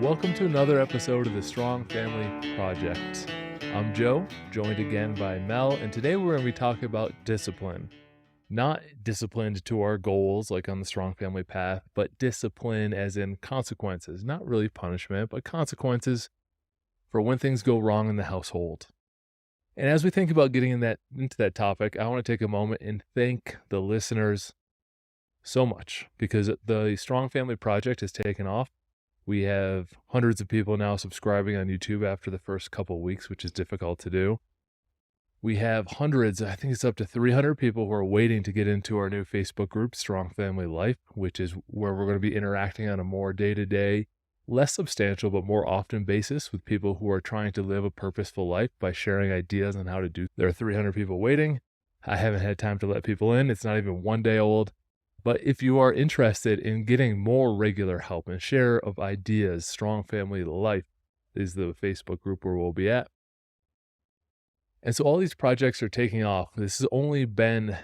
Welcome to another episode of the Strong Family Project. I'm Joe, joined again by Mel, and today we're going to be talking about discipline. Not disciplined to our goals like on the Strong Family path, but discipline as in consequences. Not really punishment, but consequences for when things go wrong in the household. And as we think about getting into that topic, I want to take a moment and thank the listeners so much because the Strong Family Project has taken off. We have hundreds of people now subscribing on YouTube after the first couple of weeks, which is difficult to do. We have hundreds, I think it's up to 300 people who are waiting to get into our new Facebook group, Strong Family Life, which is where we're going to be interacting on a more day-to-day, less substantial, but more often basis with people who are trying to live a purposeful life by sharing ideas on how to do. There are 300 people waiting. I haven't had time to let people in. It's not even one day old. But if you are interested in getting more regular help and share of ideas, Strong Family Life is the Facebook group where we'll be at. And so all these projects are taking off. This has only been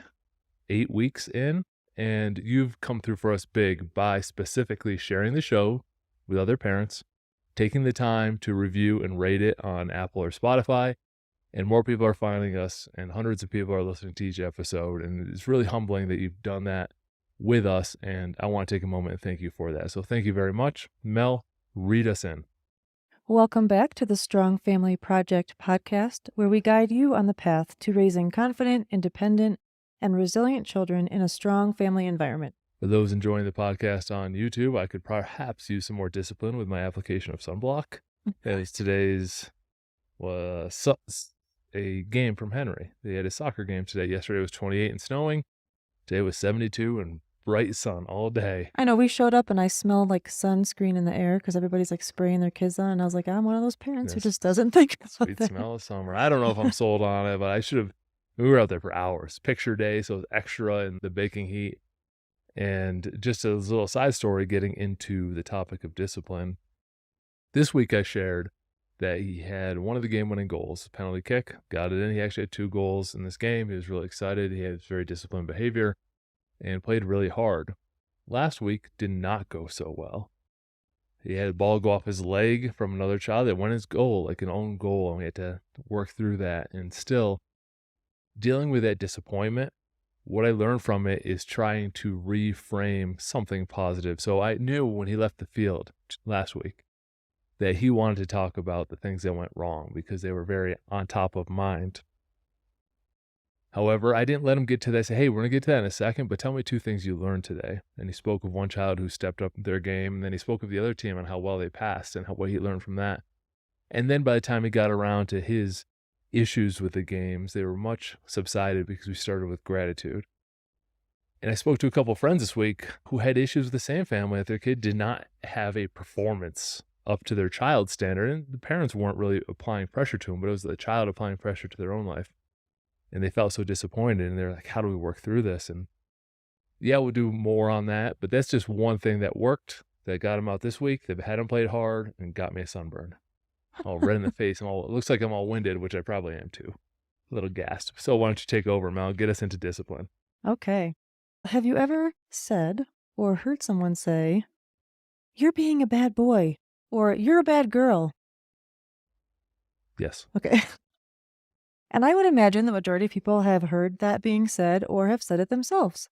8 weeks in, and you've come through for us big by specifically sharing the show with other parents, taking the time to review and rate it on Apple or Spotify, and more people are finding us, and hundreds of people are listening to each episode, and it's really humbling that you've done that with us, and I want to take a moment and thank you for that. So thank you very much. Mel, read us in. Welcome back to the Strong Family Project podcast, where we guide you on the path to raising confident, independent, and resilient children in a strong family environment. For those enjoying the podcast on YouTube, I could perhaps use some more discipline with my application of sunblock. At least today's was a game from Henry. They had a soccer game today. Yesterday was 28 and snowing. Today was 72 and bright sun all day. I know, we showed up and I smelled like sunscreen in the air because everybody's like spraying their kids on. And I was like, I'm one of those parents who just doesn't think about Sweet that. smell of summer. I don't know if I'm sold on it, but I should have. We were out there for hours. Picture day, so it was extra in the baking heat. And just a little side story getting into the topic of discipline. This week I shared that he had one of the game-winning goals, penalty kick, got it in. He actually had 2 goals in this game. He was really excited. He had very disciplined behavior and played really hard. Last week did not go so well. He had a ball go off his leg from another child that went his goal, like an own goal, and we had to work through that. And still, dealing with that disappointment, what I learned from it is trying to reframe something positive. So I knew when he left the field last week that he wanted to talk about the things that went wrong because they were very on top of mind. However, I didn't let him get to that. I said, hey, we're going to get to that in a second, but tell me 2 things you learned today. And he spoke of one child who stepped up their game, and then he spoke of the other team on how well they passed and what he learned from that. And then by the time he got around to his issues with the games, they were much subsided because we started with gratitude. And I spoke to a couple of friends this week who had issues with the same family that their kid did not have a performance up to their child's standard, and the parents weren't really applying pressure to them, but it was the child applying pressure to their own life. And they felt so disappointed, and they're like, how do we work through this? And yeah, we'll do more on that, but that's just one thing that worked, that got him out this week, that had him played hard, and got me a sunburn. All red in the face. It looks like I'm all winded, which I probably am too. A little gassed. So why don't you take over, Mel? Get us into discipline. Okay. Have you ever said or heard someone say, you're being a bad boy, or you're a bad girl? Yes. Okay. And I would imagine the majority of people have heard that being said or have said it themselves.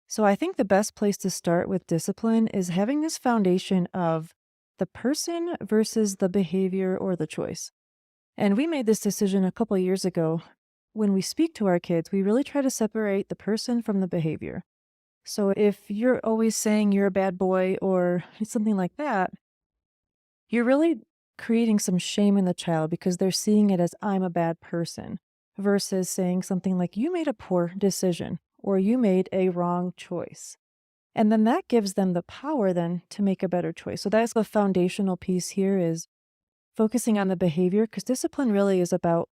So I think the best place to start with discipline is having this foundation of the person versus the behavior or the choice. And we made this decision a couple years ago. When we speak to our kids, we really try to separate the person from the behavior. So if you're always saying you're a bad boy or something like that, you're really creating some shame in the child because they're seeing it as I'm a bad person versus saying something like you made a poor decision or you made a wrong choice. And then that gives them the power then to make a better choice. So that's the foundational piece here is focusing on the behavior because discipline really is about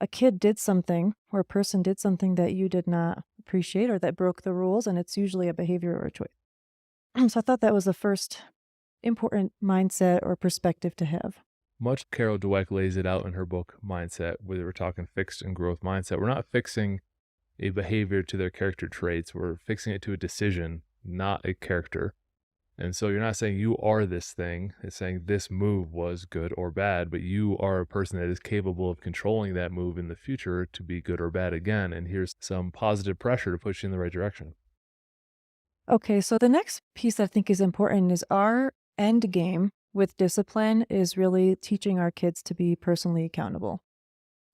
a kid did something or a person did something that you did not appreciate or that broke the rules, and it's usually a behavior or a choice. So I thought that was the first important mindset or perspective to have. Much Carol Dweck lays it out in her book, Mindset, where we're talking fixed and growth mindset. We're not fixing a behavior to their character traits. We're fixing it to a decision, not a character. And so you're not saying you are this thing. It's saying this move was good or bad, but you are a person that is capable of controlling that move in the future to be good or bad again. And here's some positive pressure to push you in the right direction. Okay, so the next piece I think is important is our end game with discipline is really teaching our kids to be personally accountable.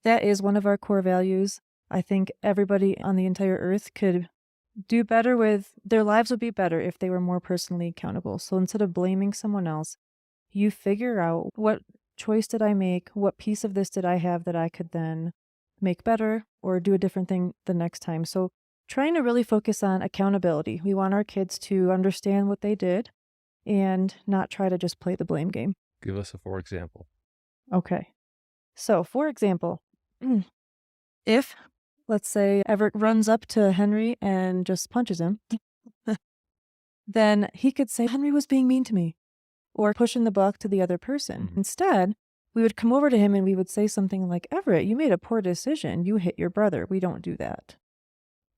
That is one of our core values. I think everybody on the entire earth could do better with their lives would be better if they were more personally accountable. So instead of blaming someone else, you figure out what choice did I make? What piece of this did I have that I could then make better or do a different thing the next time? So trying to really focus on accountability. We want our kids to understand what they did and not try to just play the blame game. Give us a for example. Okay. So, for example, if, let's say, Everett runs up to Henry and just punches him, then he could say, Henry was being mean to me, or pushing the buck to the other person. Mhm. Instead, we would come over to him and we would say something like, Everett, you made a poor decision. You hit your brother. We don't do that.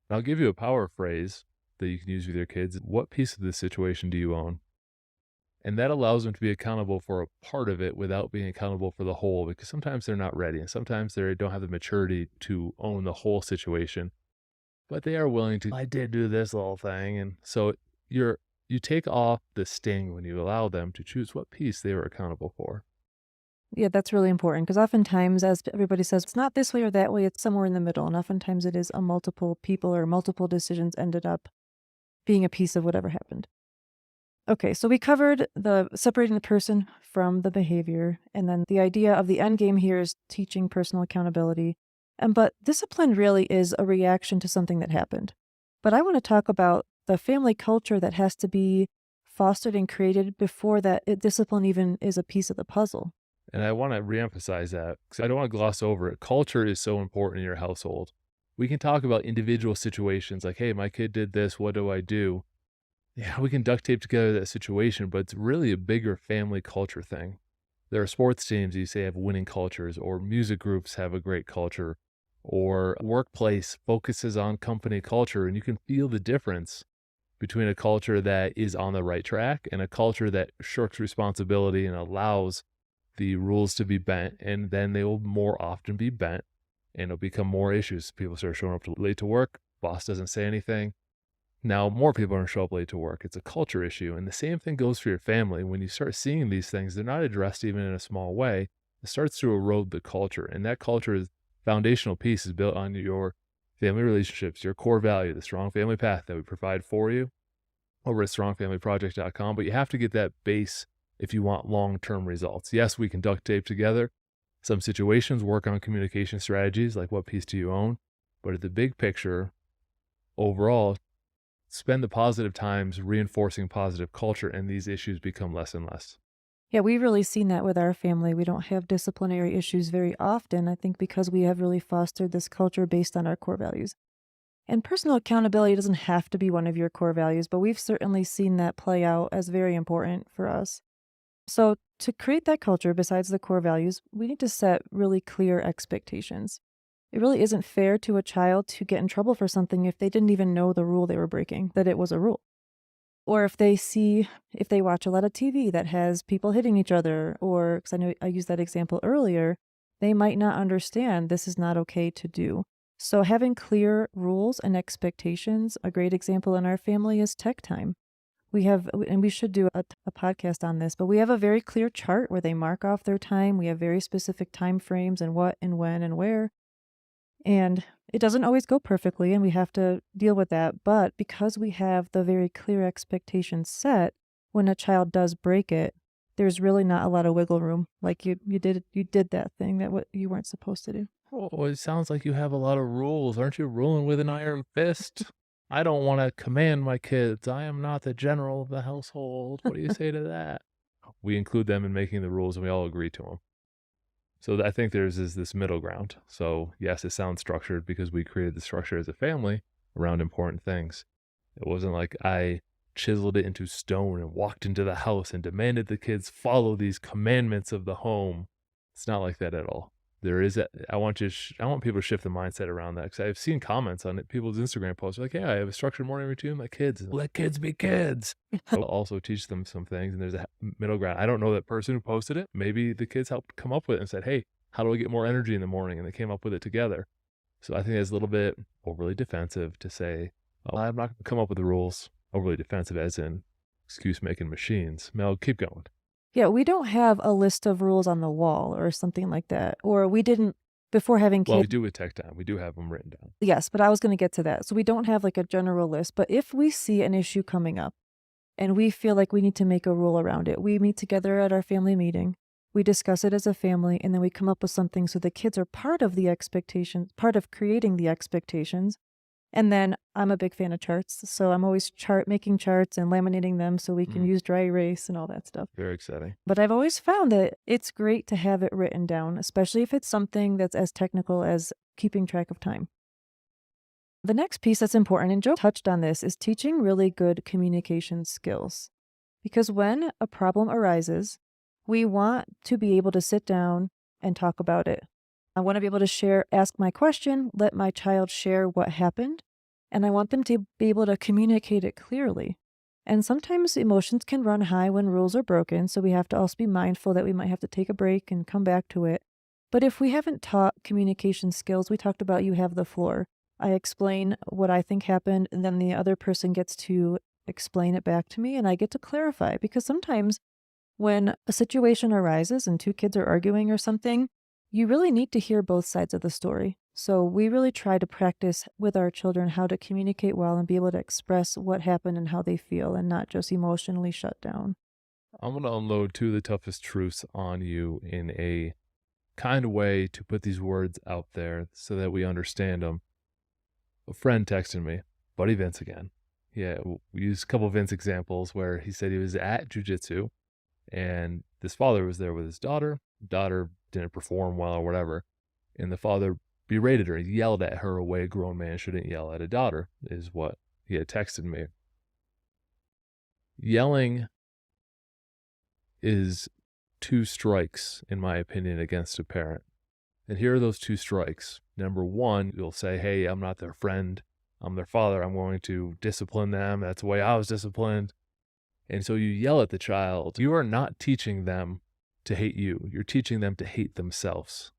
I'll give you a power phrase that you can use with your kids. What piece of this situation do you own? And that allows them to be accountable for a part of it without being accountable for the whole, because sometimes they're not ready and sometimes they don't have the maturity to own the whole situation, but they are willing to, I did do this little thing. And so you're, you take off the sting when you allow them to choose what piece they were accountable for. Yeah, that's really important because oftentimes, as everybody says, it's not this way or that way, it's somewhere in the middle. And oftentimes it is a multiple people or multiple decisions ended up being a piece of whatever happened. Okay, so we covered the separating the person from the behavior, and then the idea of the end game here is teaching personal accountability. And but discipline really is a reaction to something that happened. But I want to talk about the family culture that has to be fostered and created before discipline even is a piece of the puzzle. And I want to reemphasize that because I don't want to gloss over it. Culture is so important in your household. We can talk about individual situations like, hey, my kid did this. What do I do? Yeah, we can duct tape together that situation, but it's really a bigger family culture thing. There are sports teams you say have winning cultures, or music groups have a great culture, or workplace focuses on company culture, and you can feel the difference between a culture that is on the right track and a culture that shirks responsibility and allows the rules to be bent, and then they will more often be bent and it'll become more issues. People start showing up late to work, boss doesn't say anything. Now more people are going to show up late to work. It's a culture issue. And the same thing goes for your family. When you start seeing these things, they're not addressed even in a small way. It starts to erode the culture. And that culture is foundational piece is built on your family relationships, your core value, the strong family path that we provide for you over at strongfamilyproject.com. But you have to get that base if you want long-term results. Yes, we can duct tape together some situations, work on communication strategies, like what piece do you own? But at the big picture, overall, spend the positive times reinforcing positive culture, and these issues become less and less. Yeah, we've really seen that with our family. We don't have disciplinary issues very often, I think because we have really fostered this culture based on our core values. And personal accountability doesn't have to be one of your core values, but we've certainly seen that play out as very important for us. So, to create that culture, besides the core values, we need to set really clear expectations. It really isn't fair to a child to get in trouble for something if they didn't even know the rule they were breaking, that it was a rule. Or if they watch a lot of TV that has people hitting each other, or because I know I used that example earlier, they might not understand this is not okay to do. So, having clear rules and expectations, a great example in our family is tech time. We have, and we should do a podcast on this, but we have a very clear chart where they mark off their time. We have very specific time frames and what and when and where. And it doesn't always go perfectly, and we have to deal with that. But because we have the very clear expectations set, when a child does break it, there's really not a lot of wiggle room. Like you did that thing that what you weren't supposed to do. Oh, it sounds like you have a lot of rules. Aren't you ruling with an iron fist? I don't want to command my kids. I am not the general of the household. What do you say to that? We include them in making the rules and we all agree to them. So I think there's is this middle ground. So yes, it sounds structured because we created the structure as a family around important things. It wasn't like I chiseled it into stone and walked into the house and demanded the kids follow these commandments of the home. It's not like that at all. there is a, I want I want people to shift the mindset around that, because I've seen comments on it, people's Instagram posts like, "Hey, I have a structured morning routine with my kids. Let kids be kids." I'll also teach them some things, and there's a middle ground. I don't know that person who posted it. Maybe the kids helped come up with it and said, "Hey, how do I get more energy in the morning?" And they came up with it together. So I think it's a little bit overly defensive to say, "Oh, I'm not going to come up with the rules." Overly defensive, as in excuse making machines. Mel, keep going. Yeah, we don't have a list of rules on the wall or something like that, or we didn't before having Well, we kids. do with tech time. We do have them written down. Yes, but I was gonna get to that. So we don't have, like, a general list, but if we see an issue coming up and we feel like we need to make a rule around it, we meet together at our family meeting, we discuss it as a family, and then we come up with something so the kids are part of the expectations, part of creating the expectations. And then I'm a big fan of charts, so I'm always making charts and laminating them so we can Mm, use dry erase and all that stuff. very exciting. But I've always found that it's great to have it written down, especially if it's something that's as technical as keeping track of time. The next piece that's important, and Joe touched on this, is teaching really good communication skills. Because when a problem arises, we want to be able to sit down and talk about it. I want to be able to ask my question, let my child share what happened, and I want them to be able to communicate it clearly. And sometimes emotions can run high when rules are broken, so we have to also be mindful that we might have to take a break and come back to it. But if we haven't taught communication skills, we talked about you have the floor. I explain what I think happened, and then the other person gets to explain it back to me, and I get to clarify. Because sometimes when a situation arises and two kids are arguing or something, you really need to hear both sides of the story. So we really try to practice with our children how to communicate well and be able to express what happened and how they feel and not just emotionally shut down. I'm going to unload two of the toughest truths on you in a kind way to put these words out there so that we understand them. A friend texted me, Buddy Vince again. Yeah, we used a couple of Vince examples where he said he was at jujitsu and this father was there with his daughter. Daughter didn't perform well or whatever. And the father berated her, yelled at her a way a grown man shouldn't yell at a daughter, is what he had texted me. Yelling is 2 strikes, in my opinion, against a parent. And here are those 2 strikes. Number 1, you'll say, "Hey, I'm not their friend. I'm their father. I'm going to discipline them. That's the way I was disciplined." And so you yell at the child. You are not teaching them to hate you. You're teaching them to hate themselves.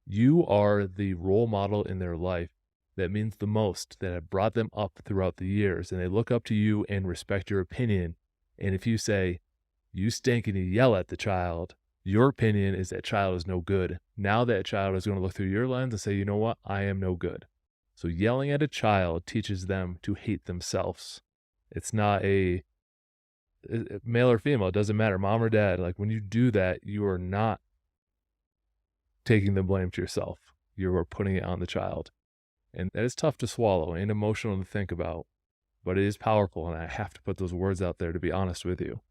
You are the role model in their life that means the most, that have brought them up throughout the years, and they look up to you and respect your opinion. And if you say, "You stink," and you yell at the child, your opinion is that child is no good. Now that child is going to look through your lens and say, "You know what? I am no good." So yelling at a child teaches them to hate themselves. It's not male or female, it doesn't matter, mom or dad. Like when you do that, you are not taking the blame to yourself. You are putting it on the child. And that is tough to swallow and emotional to think about, but it is powerful. And I have to put those words out there to be honest with you.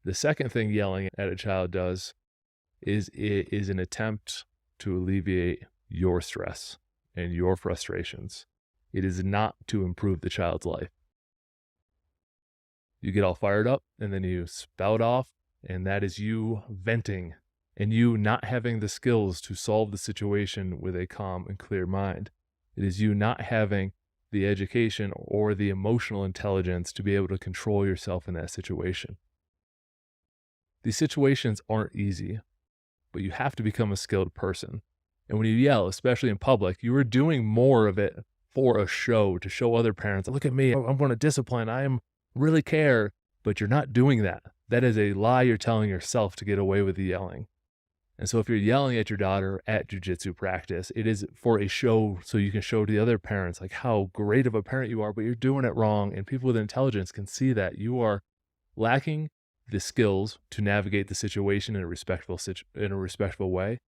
The second thing yelling at a child does is it is an attempt to alleviate your stress and your frustrations. It is not to improve the child's life. You get all fired up and then you spout off, and that is you venting and you not having the skills to solve the situation with a calm and clear mind. It is you not having the education or the emotional intelligence to be able to control yourself in that situation. These situations aren't easy, but you have to become a skilled person. And when you yell, especially in public, you are doing more of it for a show, to show other parents, "Look at me, I'm going to discipline, really care," but you're not doing that. That is a lie you're telling yourself to get away with the yelling. And so if you're yelling at your daughter at jujitsu practice, it is for a show so you can show to the other parents like how great of a parent you are, but you're doing it wrong. And people with intelligence can see that you are lacking the skills to navigate the situation in a respectful way.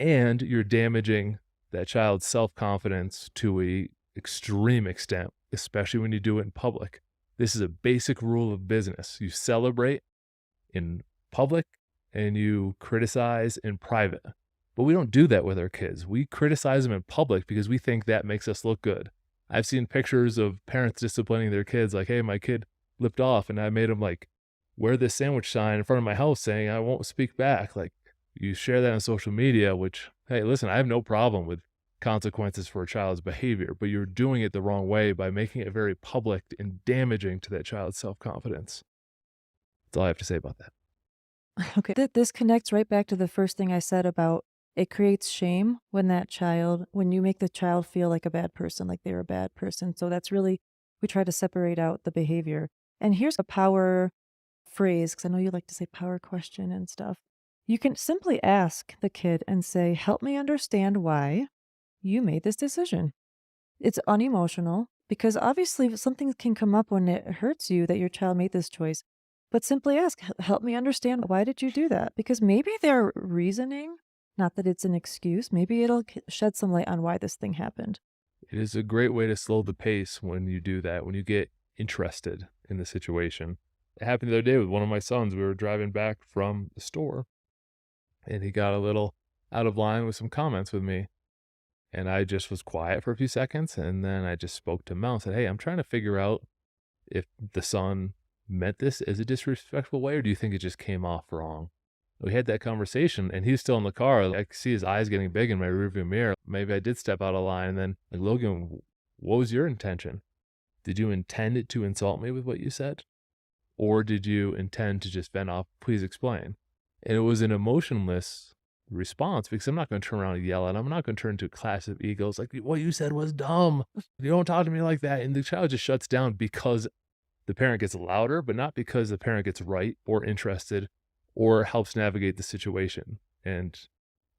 And you're damaging that child's self-confidence to a extreme extent, especially when you do it in public. This is a basic rule of business. You celebrate in public and you criticize in private. But we don't do that with our kids. We criticize them in public because we think that makes us look good. I've seen pictures of parents disciplining their kids like, "Hey, my kid lipped off and I made him like wear this sandwich sign in front of my house saying I won't speak back." Like you share that on social media, which Hey, listen, I have no problem with consequences for a child's behavior, but you're doing it the wrong way by making it very public and damaging to that child's self-confidence. That's all I have to say about that. Okay. This connects right back to the first thing I said about it creates shame when you make the child feel like a bad person, like they're a bad person. So that's really, we try to separate out the behavior. And here's a power phrase, because I know you like to say power question and stuff. You can simply ask the kid and say, help me understand why you made this decision. It's unemotional because obviously something can come up when it hurts you that your child made this choice. But simply ask, help me understand why did you do that? Because maybe their reasoning, not that it's an excuse, maybe it'll shed some light on why this thing happened. It is a great way to slow the pace when you do that, when you get interested in the situation. It happened the other day with one of my sons. We were driving back from the store and he got a little out of line with some comments with me. And I just was quiet for a few seconds. And then I just spoke to Mel and said, hey, I'm trying to figure out if the son meant this as a disrespectful way, or do you think it just came off wrong? We had that conversation and he's still in the car. I could see his eyes getting big in my rearview mirror. Maybe I did step out of line. And then, like, Logan, what was your intention? Did you intend to insult me with what you said? Or did you intend to just vent off? Please explain. And it was an emotionless response because I'm not going to turn around and yell at him. I'm not going to turn into a clash of egos like, what you said was dumb. You don't talk to me like that. And the child just shuts down because the parent gets louder, but not because the parent gets right or interested or helps navigate the situation. And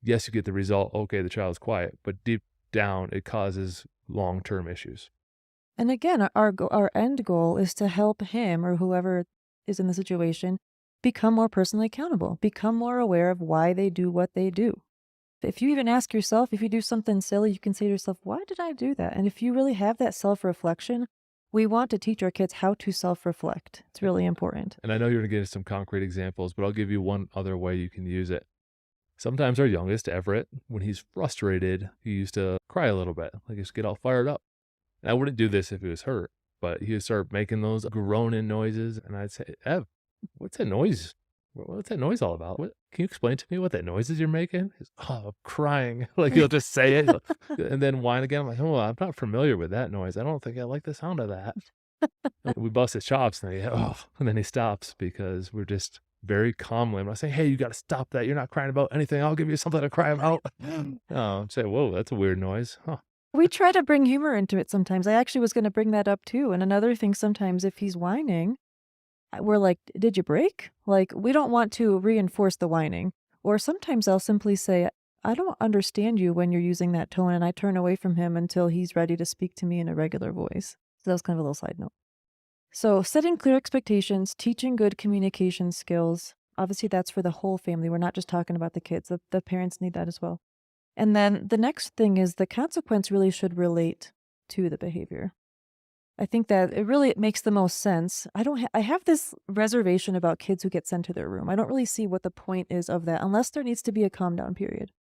yes, you get the result. Okay, the child's quiet, but deep down, it causes long-term issues. And again, our end goal is to help him or whoever is in the situation become more personally accountable, become more aware of why they do what they do. If you even ask yourself, if you do something silly, you can say to yourself, why did I do that? And if you really have that self-reflection, we want to teach our kids how to self-reflect. It's really important. And I know you're going to get into some concrete examples, but I'll give you one other way you can use it. Sometimes our youngest, Everett, when he's frustrated, he used to cry a little bit, like just get all fired up. And I wouldn't do this if he was hurt, but he would start making those groaning noises. And I'd say, Ev, what's that noise? What's that noise all about? Can you explain to me what that noise is you're making? He's, oh, I'm crying. Like he'll just say it and then whine again. I'm like, oh, I'm not familiar with that noise. I don't think I like the sound of that. We bust his chops and then he stops because we're just very calmly. I'm not saying, hey, you got to stop that. You're not crying about anything. I'll give you something to cry about. Oh, say, whoa, that's a weird noise. Huh. We try to bring humor into it sometimes. I actually was going to bring that up too. And another thing, sometimes if he's whining, we're like, did you break? Like, we don't want to reinforce the whining. Or sometimes I'll simply say, I don't understand you when you're using that tone. And I turn away from him until he's ready to speak to me in a regular voice. So that was kind of a little side note. So setting clear expectations, teaching good communication skills. Obviously, that's for the whole family. We're not just talking about the kids. The parents need that as well. And then the next thing is the consequence really should relate to the behavior. I think that it makes the most sense. I have this reservation about kids who get sent to their room. I don't really see what the point is of that unless there needs to be a calm down period.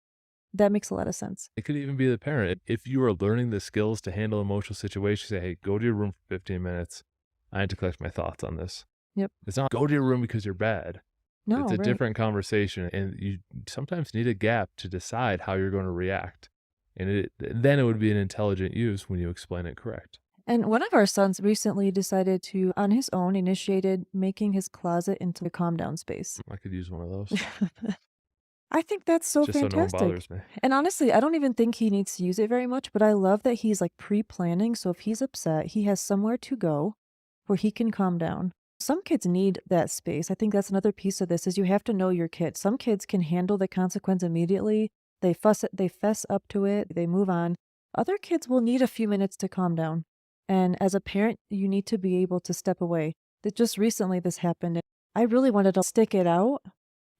That makes a lot of sense. It could even be the parent. If you are learning the skills to handle emotional situations, say, hey, go to your room for 15 minutes. I need to collect my thoughts on this. Yep. It's not go to your room because you're bad. No, it's a right. different conversation, and you sometimes need a gap to decide how you're going to react. And then it would be an intelligent use when you explain it correct. And one of our sons recently decided to, on his own, initiated making his closet into a calm down space. I could use one of those. I think that's so Just fantastic. so no one bothers me. And honestly, I don't even think he needs to use it very much, but I love that he's like pre-planning. So if he's upset, he has somewhere to go where he can calm down. Some kids need that space. I think that's another piece of this is you have to know your kid. Some kids can handle the consequence immediately. They fess up to it, they move on. Other kids will need a few minutes to calm down. And as a parent, you need to be able to step away. That just recently this happened. And I really wanted to stick it out,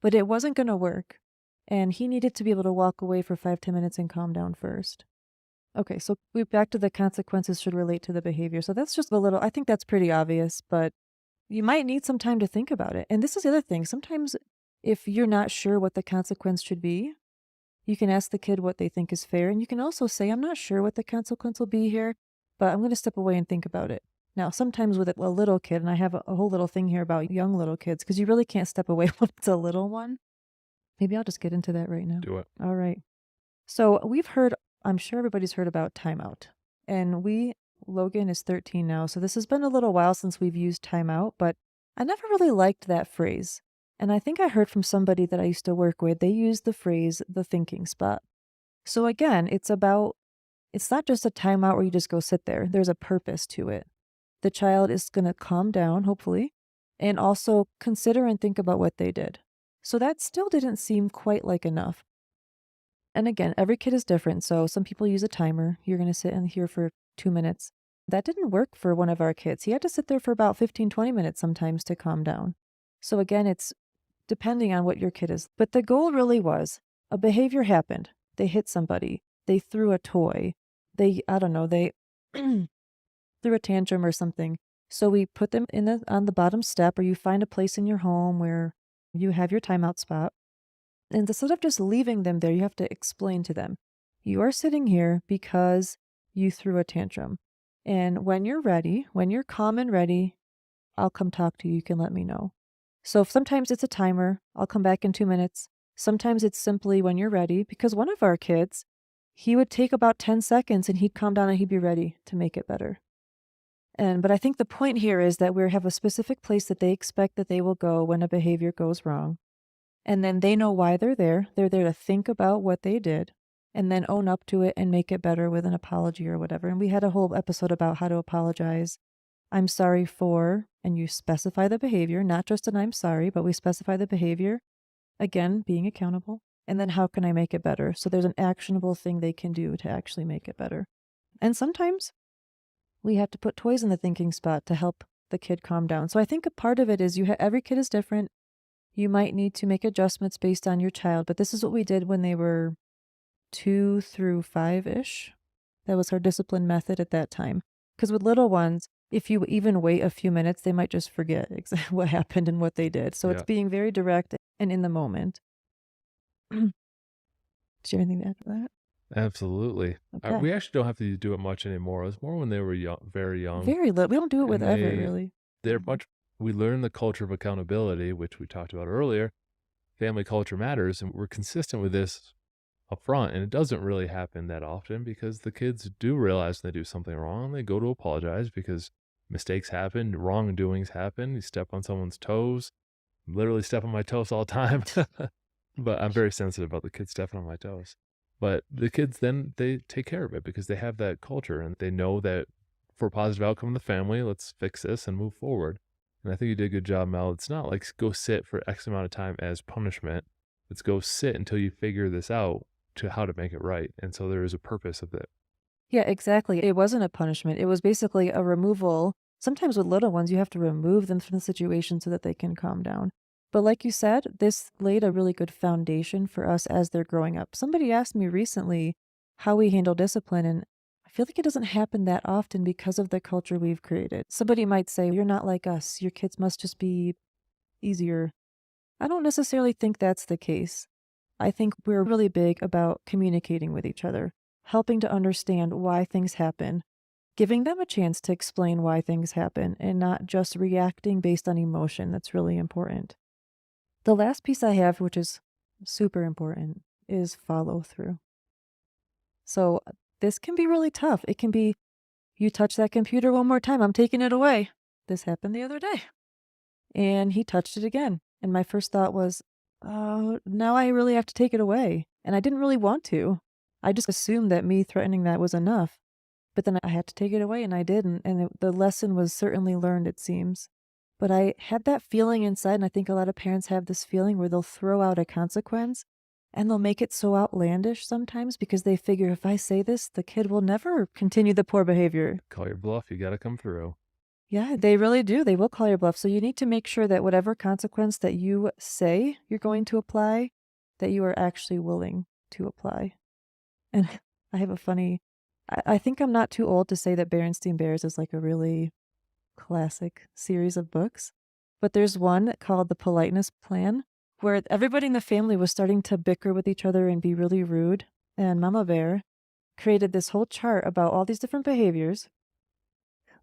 but it wasn't going to work. And he needed to be able to walk away for 5-10 minutes and calm down first. Okay, so we're back to the consequences should relate to the behavior. So that's just I think that's pretty obvious, but you might need some time to think about it. And this is the other thing. Sometimes if you're not sure what the consequence should be, you can ask the kid what they think is fair. And you can also say, I'm not sure what the consequence will be here, but I'm going to step away and think about it. Now, sometimes with a little kid, and I have a whole little thing here about young little kids, because you really can't step away when it's a little one. Maybe I'll just get into that right now. Do it. All right. So we've heard, I'm sure everybody's heard about timeout. And Logan is 13 now, so this has been a little while since we've used timeout, but I never really liked that phrase. And I think I heard from somebody that I used to work with, they used the phrase the thinking spot. So again, it's not just a timeout where you just go sit there. There's a purpose to it. The child is going to calm down, hopefully, and also consider and think about what they did. So that still didn't seem quite like enough. And again, every kid is different. So some people use a timer. You're going to sit in here for 2 minutes. That didn't work for one of our kids. He had to sit there for about 15, 20 minutes sometimes to calm down. So again, it's depending on what your kid is. But the goal really was a behavior happened. They hit somebody. They threw a toy. I don't know, they threw a tantrum or something. So we put them on the bottom step, or you find a place in your home where you have your timeout spot. And instead of just leaving them there, you have to explain to them, you are sitting here because you threw a tantrum. And when you're ready, when you're calm and ready, I'll come talk to you. You can let me know. So sometimes it's a timer. I'll come back in 2 minutes. Sometimes it's simply when you're ready, because one of our kids, he would take about 10 seconds and he'd calm down and he'd be ready to make it better. But I think the point here is that we have a specific place that they expect that they will go when a behavior goes wrong. And then they know why they're there. They're there to think about what they did and then own up to it and make it better with an apology or whatever. And we had a whole episode about how to apologize. I'm sorry for, and you specify the behavior, not just an I'm sorry, but we specify the behavior. Again, being accountable. And then how can I make it better? So there's an actionable thing they can do to actually make it better. And sometimes we have to put toys in the thinking spot to help the kid calm down. So I think a part of it is every kid is different. You might need to make adjustments based on your child, but this is what we did when they were 2 through 5-ish. That was our discipline method at that time. Because with little ones, if you even wait a few minutes, they might just forget exactly what happened and what they did. So it's Yeah, being very direct and in the moment. Do you have anything to add to that? absolutely. Okay. We actually don't have to do it much anymore. It was more when they were young, very young, Very little. We don't do it with and Everett, really. they're Mhm. much. We learn the culture of accountability, which we talked about earlier. Family culture matters, and we're consistent with this up front. And it doesn't really happen that often because the kids do realize when they do something wrong. They go to apologize because mistakes happen, wrongdoings happen. You step on someone's toes. Literally step on my toes all the time. But I'm very sensitive about the kids stepping on my toes. But the kids then they take care of it because they have that culture and they know that for a positive outcome in the family, let's fix this and move forward. And I think you did a good job, Mel. It's not like go sit for X amount of time as punishment. It's go sit until you figure this out to how to make it right. And so there is a purpose of it. Yeah, exactly. It wasn't a punishment. It was basically a removal. Sometimes with little ones, you have to remove them from the situation so that they can calm down. But like you said, this laid a really good foundation for us as they're growing up. Somebody asked me recently how we handle discipline, and I feel like it doesn't happen that often because of the culture we've created. Somebody might say, you're not like us. Your kids must just be easier. I don't necessarily think that's the case. I think we're really big about communicating with each other, helping to understand why things happen, giving them a chance to explain why things happen, and not just reacting based on emotion. That's really important. The last piece I have, which is super important, is follow through. So this can be really tough. It can be, you touch that computer one more time, I'm taking it away. This happened the other day. And he touched it again. And my first thought was, oh, now I really have to take it away. And I didn't really want to. I just assumed that me threatening that was enough. But then I had to take it away and I didn't. And the lesson was certainly learned, it seems. But I had that feeling inside. And I think a lot of parents have this feeling where they'll throw out a consequence and they'll make it so outlandish sometimes because they figure if I say this, the kid will never continue the poor behavior. Call your bluff. You got to come through. Yeah, they really do. They will call your bluff. So you need to make sure that whatever consequence that you say you're going to apply, that you are actually willing to apply. And I have a funny, I think I'm not too old to say that Berenstain Bears is like a really classic series of books. But there's one called The Politeness Plan, where everybody in the family was starting to bicker with each other and be really rude. And Mama Bear created this whole chart about all these different behaviors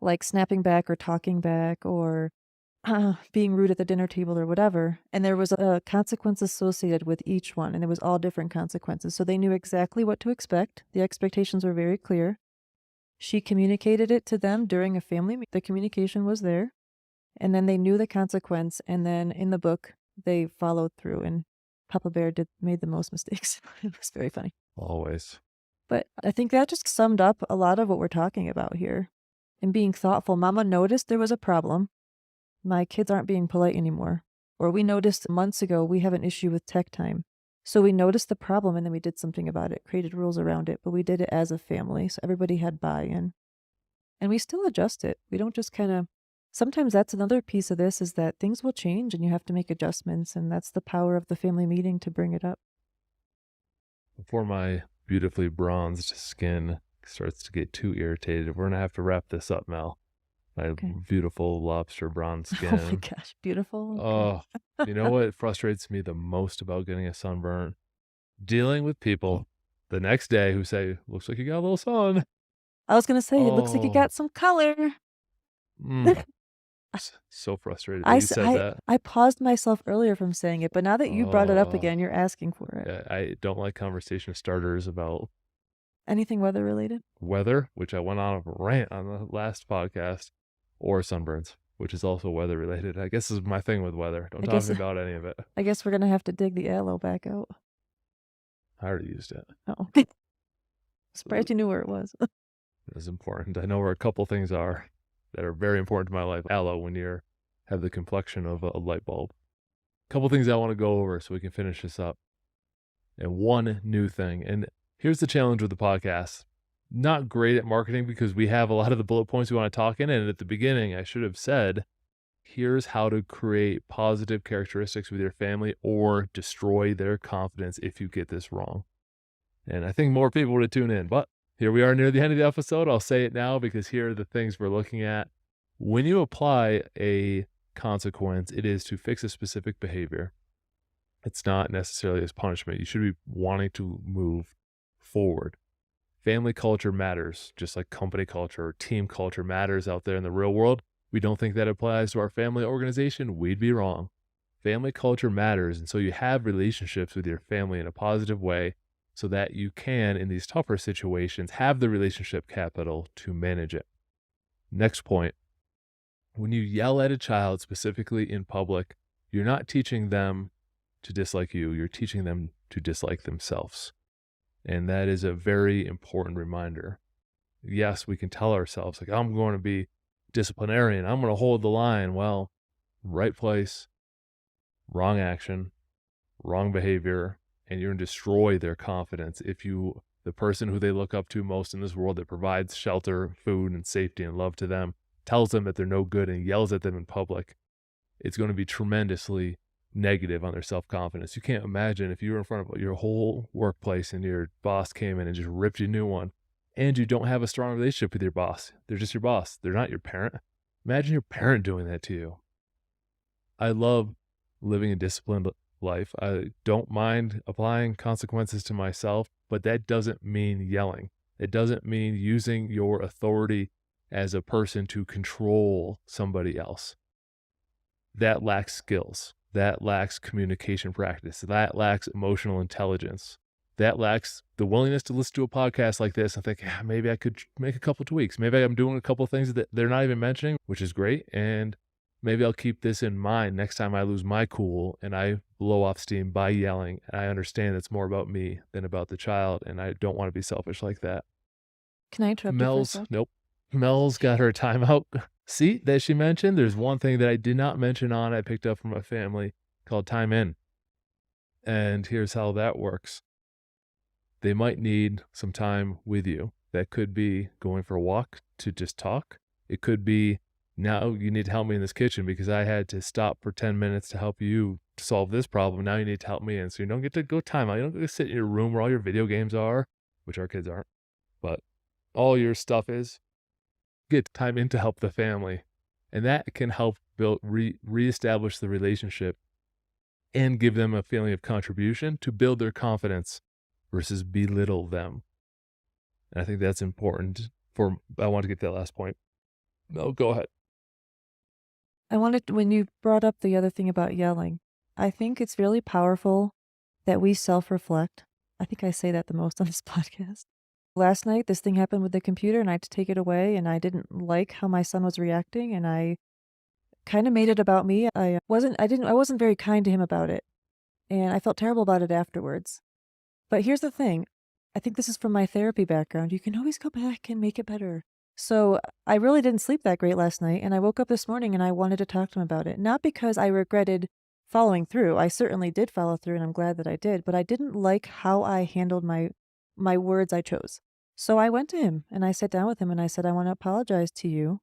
like snapping back or talking back or being rude at the dinner table or whatever, and there was a consequence associated with each one, and it was all different consequences, so they knew exactly what to expect. The expectations were very clear. She communicated it to them during a family the communication was there, and then they knew the consequence, and then in the book, they followed through, and Papa Bear made the most mistakes. It was very funny. Always. But I think that just summed up a lot of what we're talking about here. And being thoughtful, Mama noticed there was a problem. My kids aren't being polite anymore. Or we noticed months ago we have an issue with tech time. So we noticed the problem and then we did something about it, created rules around it, but we did it as a family. So everybody had buy-in. And we still adjust it. We don't just kind of, sometimes that's another piece of this is that things will change and you have to make adjustments. And that's the power of the family meeting to bring it up. Before my beautifully bronzed skin starts to get too irritated, we're going to have to wrap this up, Mel. My Okay. beautiful lobster bronze Oh my skin. gosh, beautiful. Oh, you know what frustrates me the most about getting a sunburn? Dealing with people the next day who say, looks like you got a little sun. I was gonna say, it looks like you Oh, got some color. so frustrated that you said that. I paused myself earlier from saying it, but now that you brought it up Oh, again, you're asking for it. yeah, I don't like conversation starters about Anything weather related? weather, which I went on a rant on the last podcast, or sunburns, which is also weather related. I guess this is my thing with weather. Don't I talk to guess me about any of it. I guess we're gonna have to dig the aloe back out. I already used it. Oh. Surprised you knew where it was. It was important. I know where a couple things are that are very important to my life. Aloe when you have the complexion of a light bulb. A couple things I want to go over so we can finish this up. And one new thing. And here's the challenge with the podcast. Not great at marketing because we have a lot of the bullet points we want to talk in. And at the beginning, I should have said, here's how to create positive characteristics with your family or destroy their confidence if you get this wrong. And I think more people would tune in. But here we are near the end of the episode. I'll say it now because here are the things we're looking at. When you apply a consequence, it is to fix a specific behavior. It's not necessarily as punishment. You should be wanting to move forward. Family culture matters, just like company culture or team culture matters out there in the real world. We don't think that applies to our family organization. We'd be wrong. Family culture matters. And so you have relationships with your family in a positive way so that you can, in these tougher situations, have the relationship capital to manage it. Next point. When you yell at a child, specifically in public, you're not teaching them to dislike you. You're teaching them to dislike themselves. And that is a very important reminder. Yes, we can tell ourselves, like, I'm going to be disciplinarian. I'm going to hold the line. Well, right place, wrong action, wrong behavior, and you're going to destroy their confidence if you, the person who they look up to most in this world that provides shelter, food, and safety and love to them, tells them that they're no good and yells at them in public. It's going to be tremendously negative on their self-confidence. You can't imagine if you were in front of your whole workplace and your boss came in and just ripped you a new one and you don't have a strong relationship with your boss. They're just your boss. They're not your parent. Imagine your parent doing that to you. I love living a disciplined life. I don't mind applying consequences to myself, but that doesn't mean yelling. It doesn't mean using your authority as a person to control somebody else. That lacks skills. That lacks communication practice. That lacks emotional intelligence. That lacks the willingness to listen to a podcast like this and think, maybe I could make a couple tweaks. Maybe I'm doing a couple things that they're not even mentioning, which is great. And maybe I'll keep this in mind next time I lose my cool and I blow off steam by yelling. And I understand it's more about me than about the child. And I don't want to be selfish like that. Can I interrupt you for a sec? Nope. Mel's got her timeout seat that she mentioned. There's one thing that I did not mention on, I picked up from a family called time in. And here's how that works. They might need some time with you. That could be going for a walk to just talk. It could be, now you need to help me in this kitchen because I had to stop for 10 minutes to help you solve this problem. Now you need to help me. And so you don't get to go time out. You don't get to sit in your room where all your video games are, which our kids aren't, but all your stuff is. Get time in to help the family. And that can help build, reestablish the relationship and give them a feeling of contribution to build their confidence versus belittle them. And I think that's important I want to get to that last point. No, go ahead. when you brought up the other thing about yelling, I think it's really powerful that we self-reflect. I think I say that the most on this podcast. Last night, this thing happened with the computer and I had to take it away and I didn't like how my son was reacting and I kind of made it about me. I wasn't very kind to him about it and I felt terrible about it afterwards. But here's the thing. I think this is from my therapy background. You can always go back and make it better. So I really didn't sleep that great last night, and I woke up this morning and I wanted to talk to him about it. Not because I regretted following through. I certainly did follow through, and I'm glad that I did. But I didn't like how I handled my words I chose. So I went to him and I sat down with him and I said, I want to apologize to you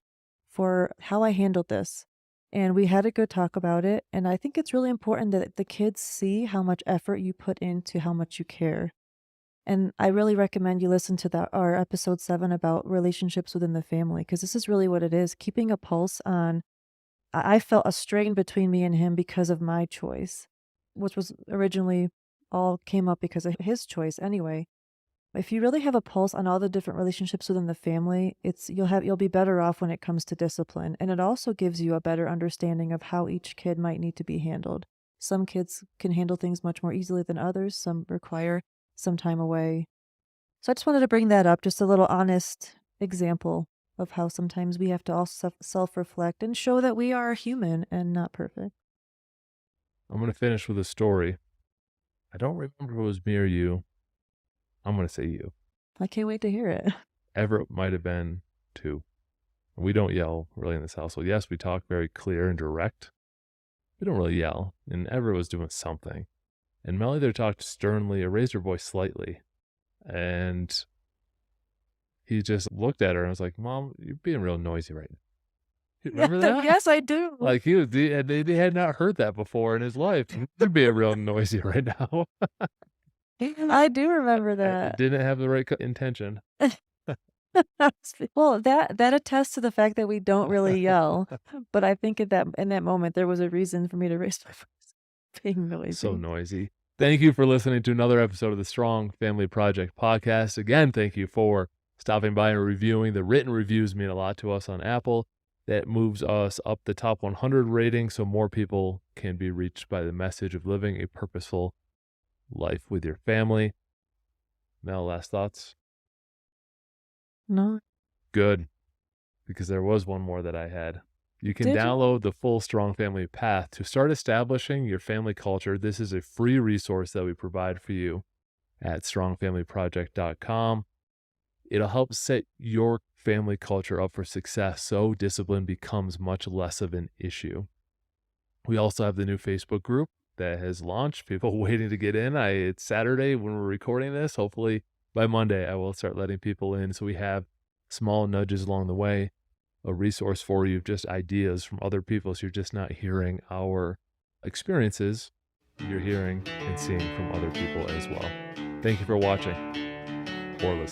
for how I handled this. And we had a good talk about it. And I think it's really important that the kids see how much effort you put into how much you care. And I really recommend you listen to our episode 7 about relationships within the family, because this is really what it is, keeping a pulse on I felt a strain between me and him because of my choice, which was originally all came up because of his choice anyway. If you really have a pulse on all the different relationships within the family, you'll be better off when it comes to discipline, and it also gives you a better understanding of how each kid might need to be handled. Some kids can handle things much more easily than others, some require some time away. So I just wanted to bring that up, just a little honest example of how sometimes we have to also self-reflect and show that we are human and not perfect. I'm going to finish with a story. I don't remember if it was me or you. I'm going to say you. I can't wait to hear it. Everett might have been too. We don't yell really in this household. Yes, we talk very clear and direct. We don't really yell. And Everett was doing something. And Mel either talked sternly or raised her voice slightly. And he just looked at her and was like, Mom, you're being real noisy right now. You remember that? Yes, I do. Like they had not heard that before in his life. You're being real noisy right now. I do remember I that. didn't have the right intention. Well, that attests to the fact that we don't really yell, but I think in that moment, there was a reason for me to raise my voice, being noisy. So noisy. Thank you for listening to another episode of the Strong Family Project podcast. Again, thank you for stopping by and reviewing. The written reviews mean a lot to us on Apple. That moves us up the top 100 rating so more people can be reached by the message of living a purposeful life with your family. Mel, last thoughts? No. Good, because there was one more that I had. You can Did you? download the full Strong Family Path to start establishing your family culture. This is a free resource that we provide for you at strongfamilyproject.com. It'll help set your family culture up for success so discipline becomes much less of an issue. We also have the new Facebook group that has launched. People waiting to get in. It's Saturday when we're recording this. Hopefully by Monday, I will start letting people in. So we have small nudges along the way, a resource for you, just ideas from other people. So you're just not hearing our experiences. You're hearing and seeing from other people as well. Thank you for watching or listening.